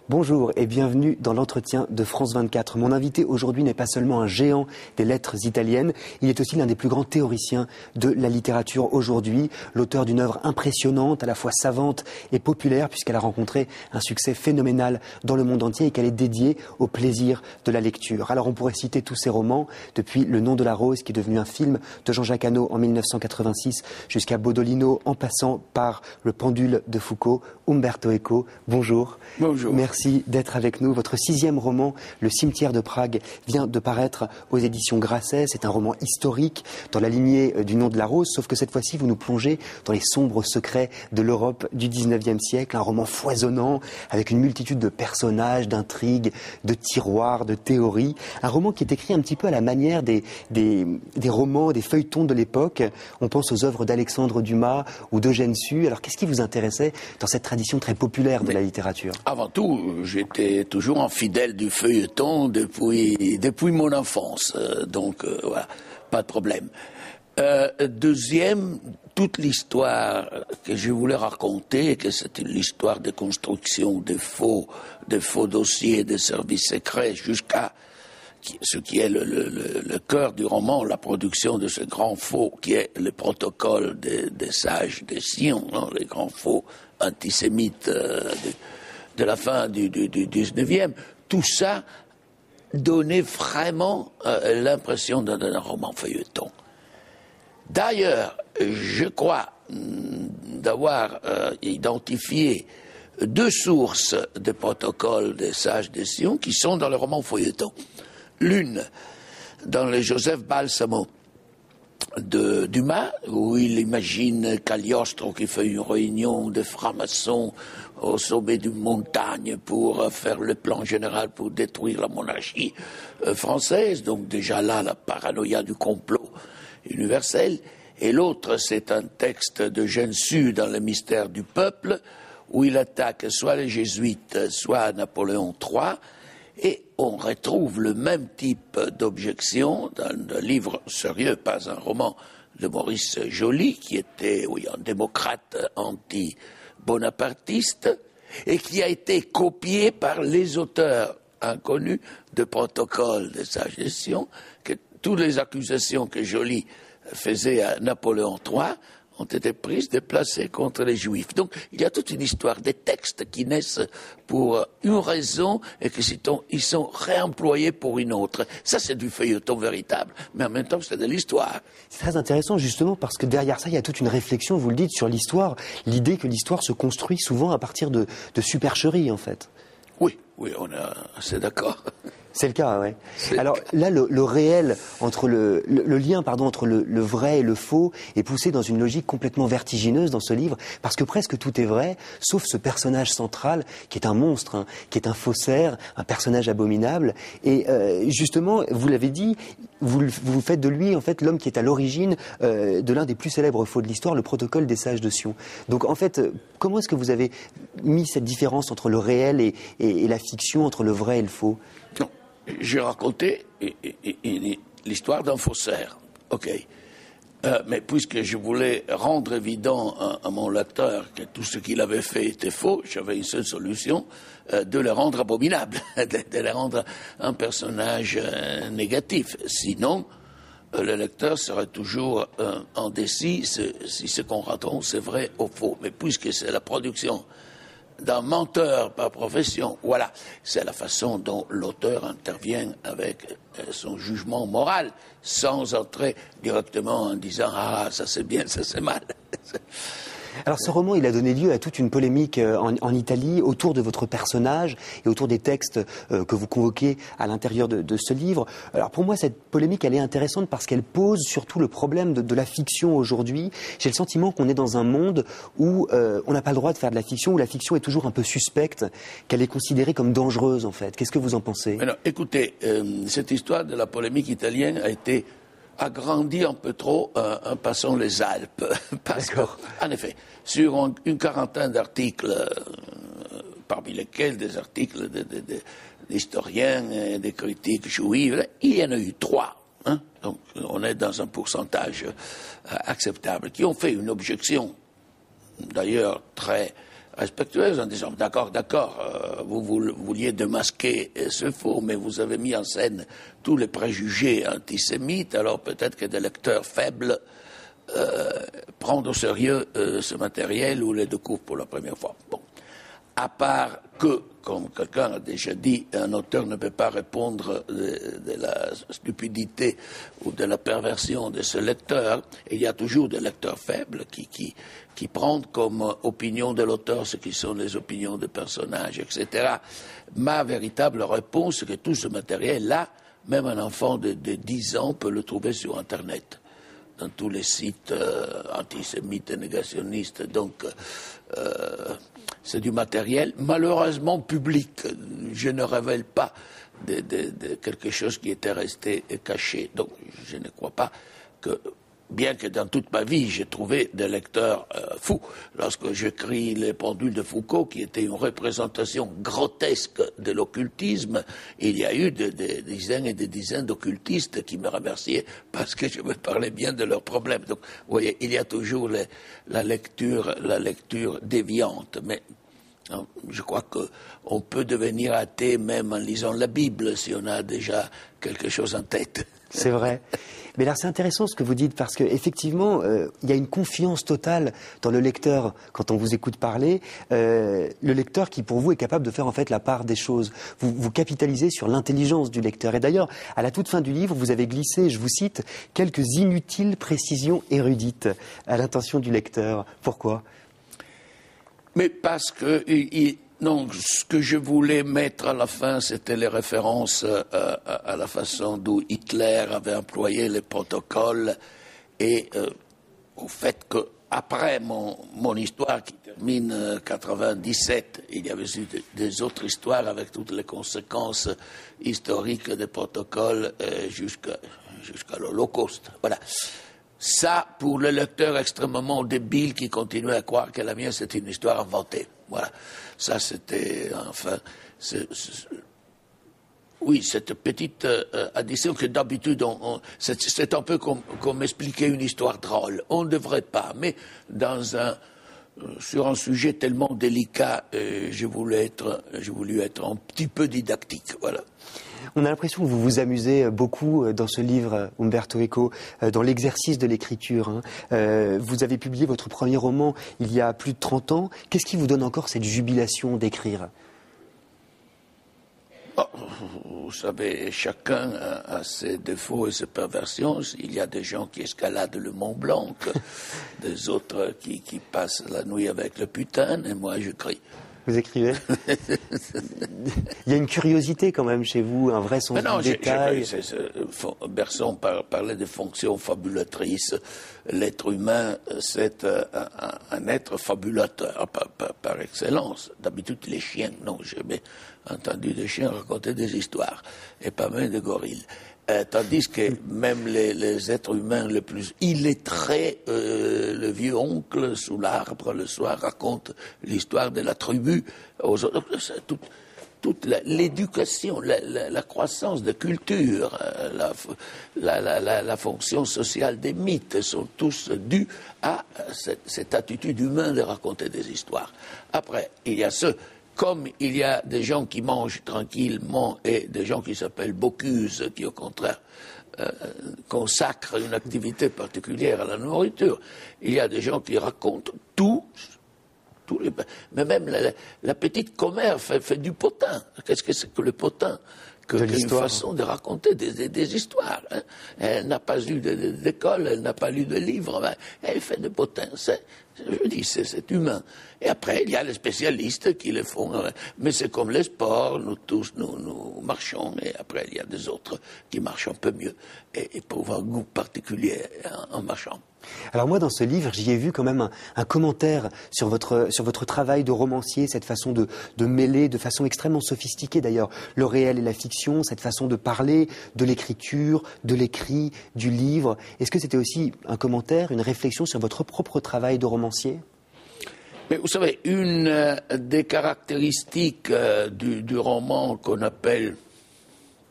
Bonjour et bienvenue dans l'entretien de France 24. Mon invité aujourd'hui n'est pas seulement un géant des lettres italiennes, il est aussi l'un des plus grands théoriciens de la littérature aujourd'hui, l'auteur d'une œuvre impressionnante, à la fois savante et populaire, puisqu'elle a rencontré un succès phénoménal dans le monde entier et qu'elle est dédiée au plaisir de la lecture. Alors on pourrait citer tous ses romans, depuis Le nom de la rose, qui est devenu un film de Jean-Jacques Hano en 1986, jusqu'à Bodolino, en passant par Le pendule de Foucault. Umberto Eco, bonjour. Bonjour. Merci d'être avec nous. Votre 6e roman, Le cimetière de Prague, vient de paraître aux éditions Grasset. C'est un roman historique dans la lignée du Nom de la rose, sauf que cette fois-ci, vous nous plongez dans les sombres secrets de l'Europe du 19e siècle. Un roman foisonnant, avec une multitude de personnages, d'intrigues, de tiroirs, de théories. Un roman qui est écrit un petit peu à la manière des romans, des feuilletons de l'époque. On pense aux œuvres d'Alexandre Dumas ou d'Eugène Sue. Alors, qu'est-ce qui vous intéressait dans cette tradition très populaire de la littérature? Avant tout, j'étais toujours un fidèle du feuilleton depuis mon enfance, donc voilà, pas de problème. Deuxième, toute l'histoire que je voulais raconter, que c'était l'histoire de construction des faux dossiers des services secrets jusqu'à ce qui est le cœur du roman, la production de ce grand faux qui est le protocole des sages de Sion, hein, les grands faux antisémites de la fin du 19e, tout ça donnait vraiment l'impression d'un roman feuilleton. D'ailleurs, je crois d'avoir identifié 2 sources de protocoles des sages de Sion qui sont dans le roman feuilleton. L'une, dans le Joseph Balsamo de Dumas, où il imagine Cagliostro qui fait une réunion de francs-maçons au sommet d'une montagne pour faire le plan général pour détruire la monarchie française. Donc déjà là, la paranoïa du complot universel. Et l'autre, c'est un texte d'Eugène Sue dans Le mystère du peuple, où il attaque soit les jésuites, soit Napoléon III. Et on retrouve le même type d'objection dans un livre sérieux, pas un roman de Maurice Joly, qui était un démocrate anti-bonapartiste, et qui a été copié par les auteurs inconnus de protocoles de sages de Sion, que toutes les accusations que Joly faisait à Napoléon III ont été prises, déplacées contre les Juifs. Donc, il y a toute une histoire des textes qui naissent pour une raison et ils sont réemployés pour une autre. Ça, c'est du feuilleton véritable, mais en même temps, c'est de l'histoire. C'est très intéressant, justement, parce que derrière ça, il y a toute une réflexion, vous le dites, sur l'histoire. L'idée que l'histoire se construit souvent à partir de supercheries, en fait. Oui, on est assez d'accord. C'est le cas, ouais. Alors là, le réel entre le lien, entre le vrai et le faux est poussé dans une logique complètement vertigineuse dans ce livre, parce que presque tout est vrai, sauf ce personnage central qui est un monstre, hein, qui est un faussaire, un personnage abominable. Et justement, vous l'avez dit, vous faites de lui en fait l'homme qui est à l'origine de l'un des plus célèbres faux de l'histoire, le protocole des sages de Sion. Donc en fait, comment est-ce que vous avez mis cette différence entre le réel et la fiction, entre le vrai et le faux? Non. J'ai raconté l'histoire d'un faussaire, ok. Mais puisque je voulais rendre évident à mon lecteur que tout ce qu'il avait fait était faux, j'avais une seule solution, de le rendre abominable, de le rendre un personnage négatif. Sinon, le lecteur serait toujours indécis si ce qu'on raconte c'est vrai ou faux. Mais puisque c'est la production d'un menteur par profession, voilà, c'est la façon dont l'auteur intervient avec son jugement moral, sans entrer directement en disant « Ah, ça c'est bien, ça c'est mal ». Alors ce roman, il a donné lieu à toute une polémique en Italie autour de votre personnage et autour des textes que vous convoquez à l'intérieur de ce livre. Alors pour moi, cette polémique, elle est intéressante parce qu'elle pose surtout le problème de la fiction aujourd'hui. J'ai le sentiment qu'on est dans un monde où on n'a pas le droit de faire de la fiction, où la fiction est toujours un peu suspecte, qu'elle est considérée comme dangereuse en fait. Qu'est-ce que vous en pensez? Alors, écoutez, cette histoire de la polémique italienne a été agrandi un peu trop en passant les Alpes. Parce que, en effet, sur une quarantaine d'articles, parmi lesquels des articles d'historiens et des critiques juifs, il y en a eu 3 hein, donc on est dans un pourcentage acceptable, qui ont fait une objection, d'ailleurs très respectueuse, en disant d'accord, vous vouliez démasquer ce faux, mais vous avez mis en scène tous les préjugés antisémites, alors peut-être que des lecteurs faibles prendre au sérieux ce matériel ou les découvrent pour la première fois. Bon. À part que, comme quelqu'un a déjà dit, un auteur ne peut pas répondre de la stupidité ou de la perversion de ce lecteur. Il y a toujours des lecteurs faibles qui prennent comme opinion de l'auteur ce qui sont les opinions des personnages, etc. Ma véritable réponse, c'est que tout ce matériel-là, même un enfant de 10 ans peut le trouver sur Internet, dans tous les sites antisémites et négationnistes. Donc, c'est du matériel malheureusement public. Je ne révèle pas de quelque chose qui était resté caché. Donc, je ne crois pas que, bien que dans toute ma vie, j'ai trouvé des lecteurs fous. Lorsque j'écris Les pendules de Foucault, qui était une représentation grotesque de l'occultisme, il y a eu des dizaines et des dizaines d'occultistes qui me remerciaient parce que je me parlais bien de leurs problèmes. Donc, vous voyez, il y a toujours la lecture déviante. Mais non, je crois qu'on peut devenir athée même en lisant la Bible si on a déjà quelque chose en tête. C'est vrai. Mais là, c'est intéressant ce que vous dites, parce qu'effectivement, il y a une confiance totale dans le lecteur quand on vous écoute parler. Le lecteur qui, pour vous, est capable de faire en fait la part des choses. Vous capitalisez sur l'intelligence du lecteur. Et d'ailleurs, à la toute fin du livre, vous avez glissé, je vous cite, quelques inutiles précisions érudites à l'intention du lecteur. Pourquoi ? Mais parce que non, ce que je voulais mettre à la fin, c'était les références à la façon dont Hitler avait employé les protocoles et au fait que après mon histoire qui termine 97, il y avait eu des autres histoires avec toutes les conséquences historiques des protocoles jusqu'à l'Holocauste. Voilà. Ça, pour le lecteur extrêmement débile qui continuait à croire que la mienne c'était une histoire inventée. Voilà. Ça, c'était, enfin, oui, cette petite addition que d'habitude, c'est un peu comme expliquer une histoire drôle. On ne devrait pas, mais sur un sujet tellement délicat, j'ai voulu être un petit peu didactique. Voilà. On a l'impression que vous vous amusez beaucoup dans ce livre, Umberto Eco, dans l'exercice de l'écriture. Hein. Vous avez publié votre premier roman il y a plus de 30 ans. Qu'est-ce qui vous donne encore cette jubilation d'écrire ? Oh, vous savez, chacun a ses défauts et ses perversions. Il y a des gens qui escaladent le Mont Blanc, des autres qui passent la nuit avec le putain, et moi j'écris. Vous écrivez ? Il y a une curiosité quand même chez vous, un vrai sens du détail. Bergson parlait de fonctions fabulatrices. L'être humain, c'est un être fabulateur par excellence. D'habitude, les chiens, non, j'ai jamais entendu des chiens raconter des histoires, et pas même des gorilles. Tandis que même les êtres humains les plus illettrés, le vieux oncle sous l'arbre le soir raconte l'histoire de la tribu aux autres. Toute l'éducation, la croissance de culture, la fonction sociale des mythes sont tous dus à cette attitude humaine de raconter des histoires. Après, il y a comme il y a des gens qui mangent tranquillement et des gens qui s'appellent Bocuse, qui au contraire consacrent une activité particulière à la nourriture, il y a des gens qui racontent tout. Mais même la petite commère fait du potin. Qu'est-ce que c'est que le potin ? Une façon de raconter des histoires. Hein. Elle n'a pas eu d'école, elle n'a pas lu de livres, mais elle fait du potin. Je dis, c'est humain. Et après, il y a les spécialistes qui le font. Mais c'est comme les sports, nous tous, nous marchons, et après, il y a des autres qui marchent un peu mieux, et pour un goût particulier en marchant. Alors moi, dans ce livre, j'y ai vu quand même un commentaire sur votre travail de romancier, cette façon de mêler de façon extrêmement sophistiquée d'ailleurs le réel et la fiction, cette façon de parler de l'écriture, de l'écrit, du livre. Est-ce que c'était aussi un commentaire, une réflexion sur votre propre travail de romancier ? Mais vous savez, une des caractéristiques du roman qu'on appelle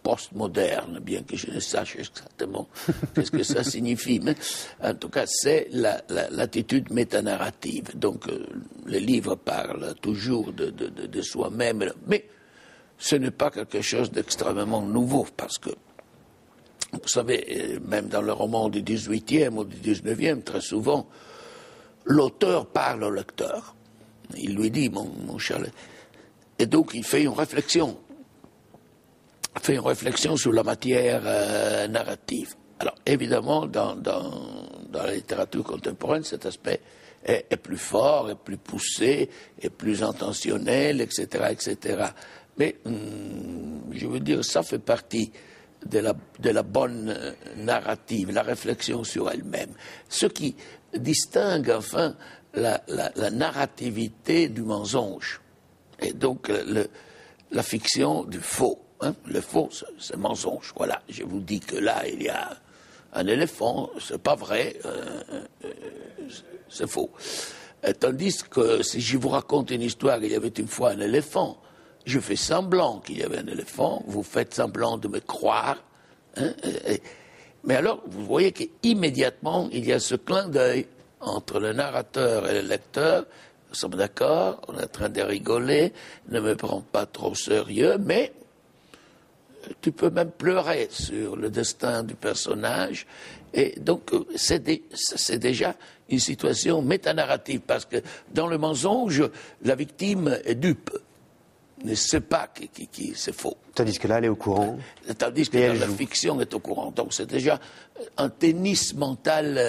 postmoderne, bien que je ne sache exactement qu'est-ce que ça signifie. Mais en tout cas, c'est l'attitude métanarrative. Donc, le livre parle toujours de soi-même, mais ce n'est pas quelque chose d'extrêmement nouveau, parce que, vous savez, même dans le roman du 18e ou du 19e, très souvent, l'auteur parle au lecteur. Il lui dit, mon cher... Et donc, il fait une réflexion. Sur la matière narrative. Alors, évidemment, dans la littérature contemporaine, cet aspect est plus fort, est plus poussé, est plus intentionnel, etc., etc. Mais, je veux dire, ça fait partie de la bonne narrative, la réflexion sur elle-même. Ce qui distingue, enfin, la narrativité du mensonge. Et donc, la fiction du faux. Hein? Le faux, c'est mensonge. Voilà, je vous dis que là, il y a un éléphant, c'est pas vrai, c'est faux. Tandis que si je vous raconte une histoire, il y avait une fois un éléphant, je fais semblant qu'il y avait un éléphant, vous faites semblant de me croire. Hein? Mais alors, vous voyez qu'immédiatement, il y a ce clin d'œil entre le narrateur et le lecteur. Nous sommes d'accord, on est en train de rigoler, ne me prends pas trop au sérieux, mais tu peux même pleurer sur le destin du personnage. Et donc, c'est déjà une situation métanarrative, parce que dans le mensonge, la victime est dupe, ne sait pas qui c'est faux. Tandis que là, elle est au courant. Tandis que dans la fiction, elle est au courant. Donc, c'est déjà un tennis mental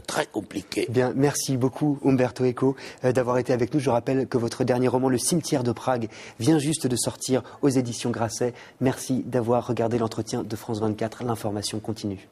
très compliqué. Bien, merci beaucoup, Umberto Eco, d'avoir été avec nous. Je rappelle que votre dernier roman, Le cimetière de Prague, vient juste de sortir aux éditions Grasset. Merci d'avoir regardé l'entretien de France 24. L'information continue.